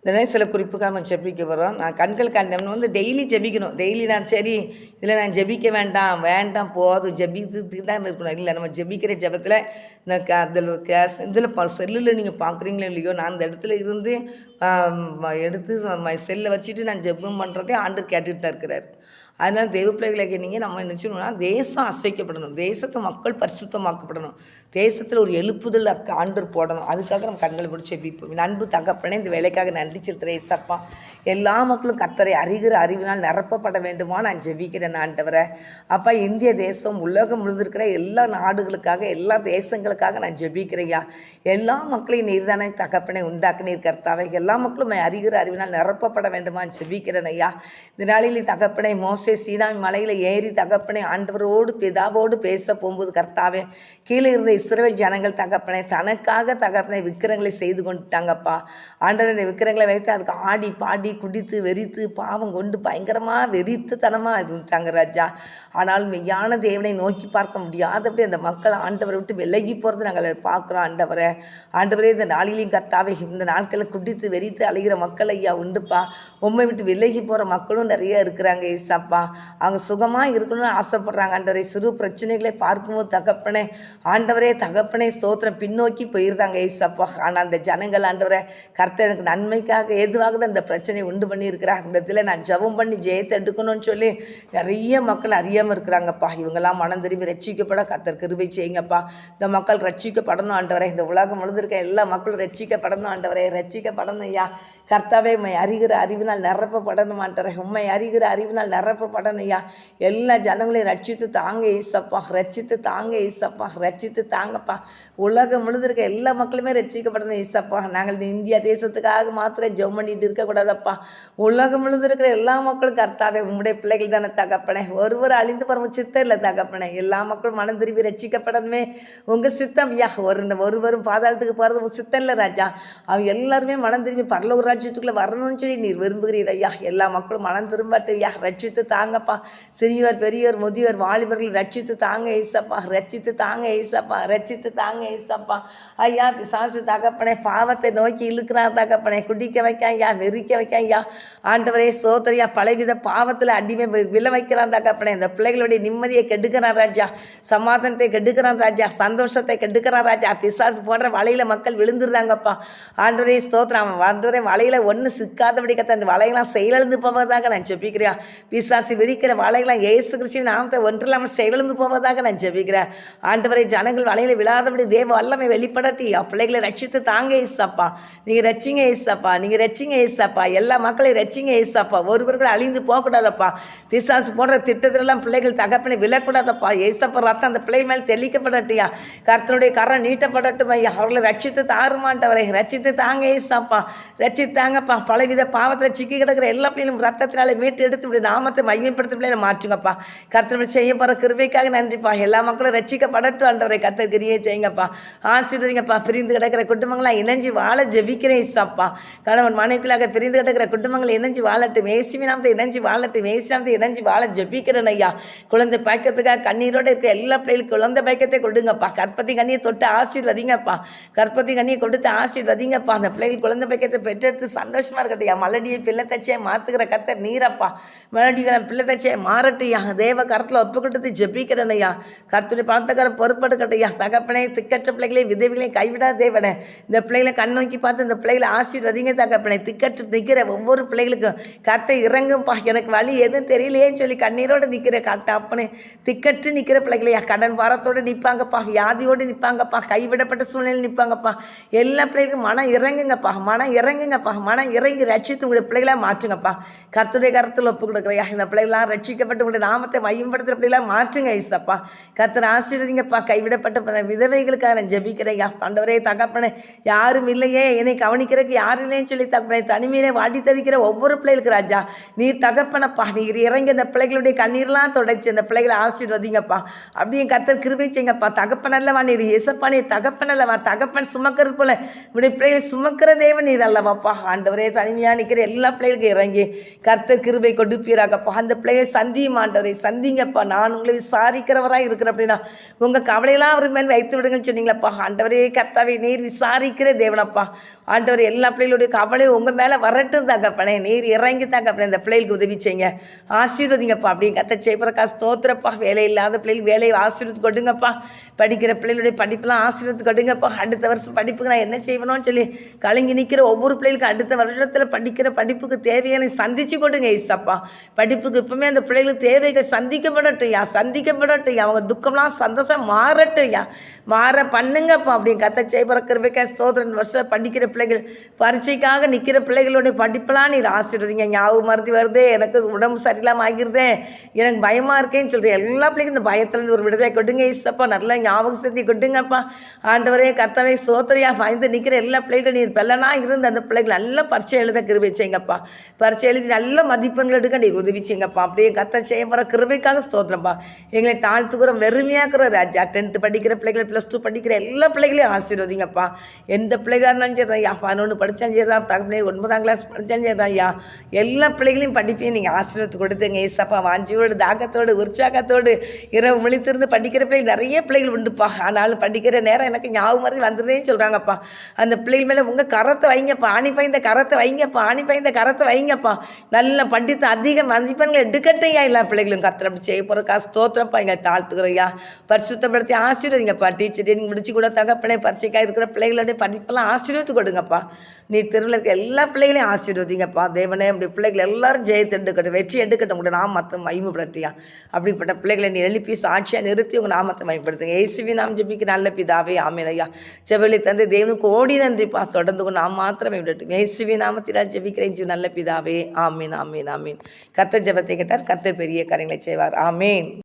தினம் சில குறிப்புக்காக நம்ம ஜெபிக்க போகிறோம். நான் கண்கள் நம்ம டெய்லி ஜெபிக்கணும். டெய்லி நான் சரி இதில் நான் ஜெபிக்க வேண்டாம் வேண்டாம் போதும் ஜெபிக்கிறதுக்கு தான் இருக்கணும். இல்லை, நம்ம ஜெபிக்கிற ஜெபத்தில் நான் அதில் இதில் செல்லில் நீங்கள் பார்க்குறீங்களோ இல்லையோ, நான் அந்த இடத்துல இருந்து எடுத்து செல்லை வச்சுட்டு நான் ஜெபம் பண்ணுறதே ஆண்டவர் கேட்டுட்டு தான் இருக்கிறார். அதனால் தெய்வ பிள்ளைகளை நீங்கள் நம்ம என்ன செய்யணும்னா, தேசம் அசைக்கப்படணும், தேசத்து மக்கள் பரிசுத்தமாக்கப்படணும், தேசத்தில் ஒரு எழுப்புதல் ஆண்டவர் போடணும். அதுக்காக நம்ம கண்களை பிடிச்சி ஜெபிப்போம். அன்பு தகப்பனே, இந்த வேலைக்காக நன்றி செலுத்துகிறேன் ஏசப்பா. எல்லா மக்களும் கர்த்தரை அறிகிற அறிவினால் நிரப்பப்பட வேண்டுமா நான் ஜெபிக்கிறேன் ஆண்டவரை. அப்பா, இந்திய தேசம் உலகம் முழுதிருக்கிற எல்லா நாடுகளுக்காக எல்லா தேசங்களுக்காக நான் ஜெபிக்கிறையா. எல்லா மக்களையும் நீர்தானே தகப்பனை உண்டாக்குனீர் கர்த்தாவை. எல்லா மக்களும் அறிகிற அறிவினால் நிரப்பப்பட வேண்டுமா ஜெபிக்கிறேன் ஐயா. இந்த நாளில் தகப்பனை மோசே சீனாய் மலையில் ஏறி தகப்பனை ஆண்டவரோடு பிதாவோடு பேச போகும்போது கர்த்தாவே, கீழே இருந்த இஸ்ரவேல் ஜனங்கள் தகப்பனை தனக்காக தகப்பனை விக்கிரங்களை செய்து கொண்டுட்டாங்கப்பா. ஆண்டவர் இந்த விக்கிரங்களை வைத்து அதுக்கு ஆடி பாடி குடித்து வெறித்து பாவம் கொண்டு பயங்கரமாக வெறித்துத்தனமாக இருந்துட்டாங்க ராஜா. ஆனால் மெய்யான தேவனை நோக்கி பார்க்க முடியாதபடி அந்த மக்கள் ஆண்டவரை விட்டு விலகி போகிறது நாங்கள் பார்க்குறோம் ஆண்டவரை. ஆண்டவரே, இந்த நாளிலையும் கர்த்தாவே, இந்த நாட்களில் குடித்து வெறித்து அழுகிற மக்கள் ஐயா உண்டுப்பா. உண்மை விட்டு விலகி போகிற மக்களும் நிறைய இருக்கிறாங்க ஏசப்பா. அவங்க சுகமாக இருக்கணும்னு ஆசைப்படுறாங்க ஆண்டவரே. சிறு பிரச்சனைகளை பார்க்கும்போது தகப்பனே, ஆண்டவரே தகப்பனே ஸ்தோத்திரம், பின்னோக்கி போயிருந்தாங்க ஏசப்பா. ஆனால் அந்த ஜனங்கள் ஆண்டவரை கர்த்தர் எனக்கு நன்மைக்காக எதுவாக தான் இந்த பிரச்சனையை உண்டு பண்ணியிருக்கிறாங்க. இந்த இதில் நான் ஜெபம் பண்ணி ஜெயத்தை எடுக்கணும்னு சொல்லி நிறைய மக்கள் அறியாமல் இருக்கிறாங்கப்பா. இவங்கெல்லாம் மனம் திரும்பி ரட்சிக்கப்பட கர்த்தர் கிருபை செய்யுங்கப்பா. இந்த மக்கள் ரட்சிக்கப்படணும் ஆண்டவரே. இந்த உலகம் முழுதிருக்க எல்லா மக்களும் ரட்சிக்கப்படணும் ஆண்டவரே. ரட்சிக்கப்படணும் ஐயா கர்த்தாவே. உண்மை அறிகிற அறிவினால் நிரப்பப்படணும் ஆண்டவரே. உண்மை அறிகிற அறிவினால் நிரப்பப்படணும் ஐயா. எல்லா ஜனங்களையும் ரட்சித்து தாங்க ஏசப்பா. ரட்சித்து தாங்க ஏசப்பா. ரட்சித்து தாங்கப்பா. உலகம் முழுதிருக்க எல்லா மக்களுமே ரட்சிக்கப்படணும் ஏசப்பா. நாங்கள் இந்த இந்தியா தேசத்துக்காக மாத்திரம் ஜெபம் பண்ணிட்டு இருக்கக்கூடாதப்பா. உலகம் முழுது இருக்கிற எல்லா மக்களும் கர்த்தாவே உங்களுடைய பிள்ளைகள் தானே தகப்பனே. ஒருவர் அழிந்து போகிற சித்தம் இல்லை தகப்பனே. எல்லா மக்களும் மனம் திரும்பி ரட்சிக்கப்படணுமே உங்கள் சித்தம் ஐயா. ஒருவரும் பாதாளத்துக்கு போகிறது சித்தம் இல்லை ராஜா. அவங்க எல்லாருமே மனம் திரும்பி பரலோக ராஜ்யத்துக்குள்ளே வரணும்னு சொல்லி நீர் விரும்புகிறீர் ஐயா. எல்லா மக்களும் மனம் திரும்பட்டு ஐயா. ரட்சித்து தாங்கப்பா. சிறியவர் பெரியவர் முதியவர் வாலிபர்கள் ரட்சித்து தாங்க ஏசப்பா. ரட்சித்து தாங்க ஏசப்பா. ரட்சித்து தாங்க ஏசப்பா. ஐயா, பிசாசு தகப்பனே பாவத்தை நோக்கி இழுக்கிறான் தகப்பனே. குடிக்க வைக்க ஐயா, வெறிக்க வைக்க ஐயா. ஆண்டவரே சோதரியா, பலவித பாவத்தில் அடிமை விழ வைக்கிறான் தகப்பனே. இந்த பிள்ளைகளுடைய நிம்மதியை கெடுக்கிறான் ராஜா. சமாதானத்தை கெடுக்கிறான் ராஜா. சந்தோஷத்தை கெடுக்கிறான் ராஜா. பிசாசு போன்ற வலையில் மக்கள் விழுந்துருந்தாங்கப்பா. ஆண்டவரே ஸ்தோத்திரம். ஆண்டவரே, வலையில் ஒன்று சிக்காதபடி கத்த அந்த வலையெல்லாம் செயலிழந்து போவதாக நான் ஜெபிக்கிறேன். பிசாசு விரிக்கிற வலையெல்லாம் இயேசு கிறிஸ்துவின் நாமத்தை ஒன்றில்லாமல் செயலிழந்து போவதாக நான் ஜெபிக்கிறேன். ஆண்டவரே, ஜனங்கள் வலையில் விழாதபடி தேவ வல்லமை வெளிப்படட்டி பிள்ளைகளை ரட்சித்து தாங்க ஏசப்பா. நீங்கள் ரட்சிங்க ஏசப்பா. நீங்கள் ரட்சிங்க ஏசப்பா. எல்லா மக்களையும் ரட்சிங்க ஏசப்பா. ஒருவர்கள் அழிந்து போகக்கூடாதப்பா. பிசாசு போன்ற திட்டத்திலெல்லாம் பிள்ளைகள் தகப்பனை விழக்கூடாதப்பா. ஏசப்பா ரத்தம் அந்த பிள்ளை மேலே தெளிக்கப்படட்டியா. கர்த்தனுடைய கரம் நீட்டப்படட்டும் ஐயா. அவர்களை ரட்சித்து தாருமாண்டவரை. ரட்சித்து தாங்க ஏசப்பா. ரட்சித்து தாங்கப்பா. பலவித பாவத்தில் சிக்கி கிடக்கிற எல்லா பிள்ளைகளும் ரத்தத்தினாலே மீட்டு எடுத்து இப்படி நாமத்தை மையப்படுத்த பிள்ளைகளை மாற்றுங்கப்பா. கர்த்தர் செய்ய போகிற கிருபைக்காக நன்றிப்பா. எல்லா மக்களும் ரட்சிக்கப்படட்டும் ஆண்டவரை. கர்த்தர் கிரியை செய்யுங்கப்பா. ஆசீர்வதிங்கப்பா. பிரிந்து கிடக்கிற குடும்பங்களாக இணைஞ்சு வாழ ஜெபிக்கிறேன் ஏசப்பா. கணவன் மனைவிகளாக பிரிந்து கிடக்கிற குடும்பங்களை இணைஞ்சு வாழட்டும். மேசிவி நாமத்தை இணைஞ்சு வாழட்டும். மேசி நாமத்தை இணைஞ்சு வாழ ஜெபிக்கிறேன் ஐயா. குழந்தை பாய்க்கத்துக்காக கண்ணீரோடு இருக்கிற எல்லா பிள்ளைகளுக்கு குழந்தை பாய்க்கத்தை கொடுங்கப்பா. கற்பத்தி கண்ணியை தொட்டு ஆசீர்வதிங்கப்பா. கற்பத்தி கண்ணியை கொடுத்து ஆசீர்வதிங்கப்பா. அந்த பிள்ளைகள் குழந்தை பாய்க்கத்தை பெற்றெடுத்து சந்தோஷமாக இருக்கட்டையா. மலடியை பிள்ளை தச்சியை மாற்றுகிற கர்த்தர் நீரப்பா. மலடிகளை பிள்ளை தச்சியை மாறட்டையா. தேவ கரத்தில் ஒப்பு கொடுத்து ஜெபிக்கிறேன் ஐயா. கர்த்தருடைய பணத்தக்கார பொறுப்படுக்கட்டையா. தகப்பனை திக்கற்ற பிள்ளைகளையும் விதவிகளையும் கைவிடாத தேவனே. இந்த பிள்ளைகளை கண் நோக்கி பார்த்து இந்த பிள்ளைகளை ஆசீர்வதிங்க தகப்பனை. திக்கற்று நிற்கிற ஒவ்வொரு பிள்ளைகளுக்கும் கர்த்தர் இறங்கும்பா. எனக்கு வழி எதுவும் தெரியலையேன்னு சொல்லி கண்ணீரோடு நிற்கிற கர்த்தர் அப்பனே. திக்கற்று நிற்கிற பிள்ளைகளையா. கடன் வாரத்தோடு நிற்பாங்கப்பா. வியாதியோடு நிற்பாங்கப்பா. கைவிடப்பட்ட சூழ்நிலையில் நிற்பாங்கப்பா. எல்லா பிள்ளைகளுக்கும் மனம் இறங்குங்கப்பா. மனம் இறங்குங்கப்பா. மனம் இறங்கி ரட்சித்து உங்களுடைய பிள்ளைகளாக மாற்றுங்கப்பா. கர்த்தருடைய கரத்தில் ஒப்பு கொடுக்குறையா. இந்த பிள்ளைகளாம் ரட்சிக்கப்பட்டு உங்களுடைய நாமத்தை மையப்படுத்துகிற பிள்ளைகளாக மாற்றுங்க ஐசப்பா. கர்த்தர் ஆசீர்வதிங்கப்பா. கைவிடப்பட்ட விதவைகளுக்காக நான் ஜெபிக்கிறேன் ஆண்டவரே. தகப்பனே, யாரும் இல்லையே என்னை கவனிக்கிறதுக்கு யாரும் இல்லைன்னு சொல்லி தகப்பனை தனிமையிலே வாடி தவிக்கிற ஒவ்வொரு பிள்ளைகளுக்கு ராஜா நீர் தகப்பனப்பா. நீர் இறங்கி அந்த பிள்ளைகளுடைய கண்ணீர்லாம் தொடச்சி அந்த பிள்ளைகளை ஆசீர்வதிங்கப்பா. அப்படியே கர்த்தர் கிருபை செய்யுங்கப்பா. தகப்பன் அல்லவா நீர் ஏசப்பா. நீர் தகப்பன் அல்லவா. தகப்பன் சுமக்கிறது போல இப்படி பிள்ளைகளை சுமக்கிற தேவன் நீர் அல்லவாப்பா. ஆண்டவரே, தனிமையாக நிற்கிற எல்லா பிள்ளைகளுக்கும் இறங்கி கர்த்தர் கிருபை கொடுப்பீராகப்பா. அந்த பிள்ளையை சந்தியும் ஆண்டவரை சந்திங்கப்பா. நான் உங்களை விசாரிக்கிறவராக இருக்கிறேன் அப்படின்னா உங்கள் கவலையெல்லாம் அவர் மேல் வைத்து விடுங்கன்னு சொன்னீங்களப்பா. ஆண்டவரே கர்த்தாவே, நீர் விசாரிக்கிற தேவனப்பா. ஆண்டவர் எல்லா பிள்ளைகளுடைய கவலை உங்கள் மேலே வரட்டும் தகப்பனே. நீர் இறங்கி தகப்பனே இந்த பிள்ளைகளுக்கு உதவி செய்யுங்க, ஆசீர்வதிங்கப்பா. அப்படியே கத்த செய்யப்பறக்கா ஸ்தோத்திரப்பா. வேலை இல்லாத பிள்ளைகள் வேலையை ஆசீர்வதித்து கொடுங்கப்பா. படிக்கிற பிள்ளைகளுடைய படிப்பெல்லாம் ஆசீர்வதித்து கொடுங்கப்பா. அடுத்த வருஷம் படிப்புக்கு நான் என்ன செய்யணும்னு சொல்லி கலங்கி நிற்கிற ஒவ்வொரு பிள்ளைகளுக்கும் அடுத்த வருஷத்தில் படிக்கிற படிப்புக்கு தேவையான சந்திச்சு கொடுங்க ஏசப்பா. படிப்புக்கு இப்பவுமே அந்த பிள்ளைகளுக்கு தேவைகள் சந்திக்கப்படட்டும் யா, சந்திக்கப்படட்டும் யா. அவங்க துக்கம்லாம் சந்தோஷம் மாறட்டும் யா, மாற பண்ணுங்கப்பா. அப்படின்னு கத்த செய்யப்பறக்கிறவைக்கா ஸ்தோத்திரம். வருஷம் படிக்கிற பிள்ளைகள் பரீட்சைக்காக நிற்கிற பிள்ளைகளுடைய படிப்பெல்லாம் நீர் ஆசீர்வதிங்க. ஞாபகம் மருதி வருதே, எனக்கு உடம்பு சரியில்லாமல் ஆகிருதே, எனக்கு பயமாக இருக்கேன்னு சொல்கிறேன் எல்லா பிள்ளைக்கும் இந்த பயத்துலேருந்து ஒரு விடுதலை கொடுங்க ஏசப்பா. நல்லா ஞாபகம் சக்தி கொடுங்கப்பா. ஆண்டவரே கர்த்தாவே சோத்திரியா பயந்து நிற்கிற எல்லா பிள்ளைகளும் நீர் பெல்லனாக இருந்து அந்த பிள்ளைகள் நல்லா பரீட்சை எழுத கிருபை செய்யுங்கப்பா. பரீட்சை எழுதி நல்ல மதிப்பெண்கள் எடுக்க நீர் உதவி செய்யுங்கப்பா. அப்படியே கத்த செய்ய வர கிருபைக்காக ஸ்தோத்திரப்பா. எங்களை தாழ்த்துக்கிற வெறுமையாக்குற ராஜா. 10th படிக்கிற பிள்ளைகள், +2 படிக்கிற எல்லா பிள்ளைகளையும் ஆசீர்வதிங்கப்பா. எந்த பிள்ளைகளாக இருந்தாலும் சரி ஐயா, 11 படித்தாலும் சரி தான், தகப்பனே 9ஆம் கிளாஸ் படித்தாலும் சரி தான் ஐயா, எல்லா பிள்ளைகளையும் படிப்பையும் நீங்கள் ஆசீர்வத்து கொடுத்துங்க ஏசப்பா. வாஞ்சியோடு தாகத்தோடு உற்சாகத்தோடு இரவு முழித்திருந்து படிக்கிற பிள்ளைகள் நிறைய பிள்ளைகள் உண்டுப்பா. ஆனாலும் படிக்கிற நேரம் எனக்கு ஞாபகம் மாதிரி வந்துருதேன்னு சொல்கிறாங்கப்பா. அந்த பிள்ளைகள் மேலே உங்கள் கரத்தை வைங்கப்பா. ஆணி பாய்ந்த கரத்தை வைங்கப்பா, ஆணி பாய்ந்த கரத்தை வைங்கப்பா. நல்லா படித்து அதிக மதிப்பெண்கள் எடுக்கட்டையா எல்லா பிள்ளைகளும். கத்திர அப்படி செய்ய போகிறக்கா ஸ்தோத்திரப்பா. எங்களை தாழ்த்துக்கிறையா, பரிசுத்தப்படுத்தி ஆசீர்வதிங்கப்பா. டீச்சர் ட்ரைனிங் முடிச்சு கூட தகப்பனே பரீட்சைக்காக இருக்கிற பிள்ளைகளுடைய படிப்பெல்லாம் ஆசீர்வத்து கொடுங்கப்பா. நீ தெருவில் இருக்க எல்லா பிள்ளைகளையும் ஆசீர்வதிங்கப்பா. தேவனே அப்படி பிள்ளைகள் எல்லாரும் ஜெயத்தை எடுக்கட்டும், வெற்றி எடுக்கட்டும். உங்களோட நாமத்தை மகிமைப்படுத்தியா. அப்படிப்பட்ட பிள்ளைகளை நீ எழுப்பி சாட்சியாக நிறுத்தி உங்கள் நாமத்தை மகிமைப்படுத்துங்க. இயேசுவின் நாம் ஜெபிக்க நல்ல பிதாவே, ஆமென் ஐயா. செவலி தந்தை தேவனுக்கு ஓடி நன்றிப்பா. தொடர்ந்து நாம் மாத்திரமே விடட்டும். இயேசுவின் நாமத்தினால் ஜெபிக்கிறேன் நல்ல பிதாவே, ஆமீன் ஆமீன் ஆமீன். கர்த்தர் ஜெபத்தை கேட்டார், கர்த்தர் பெரிய காரியங்களை செய்வார். ஆமீன்.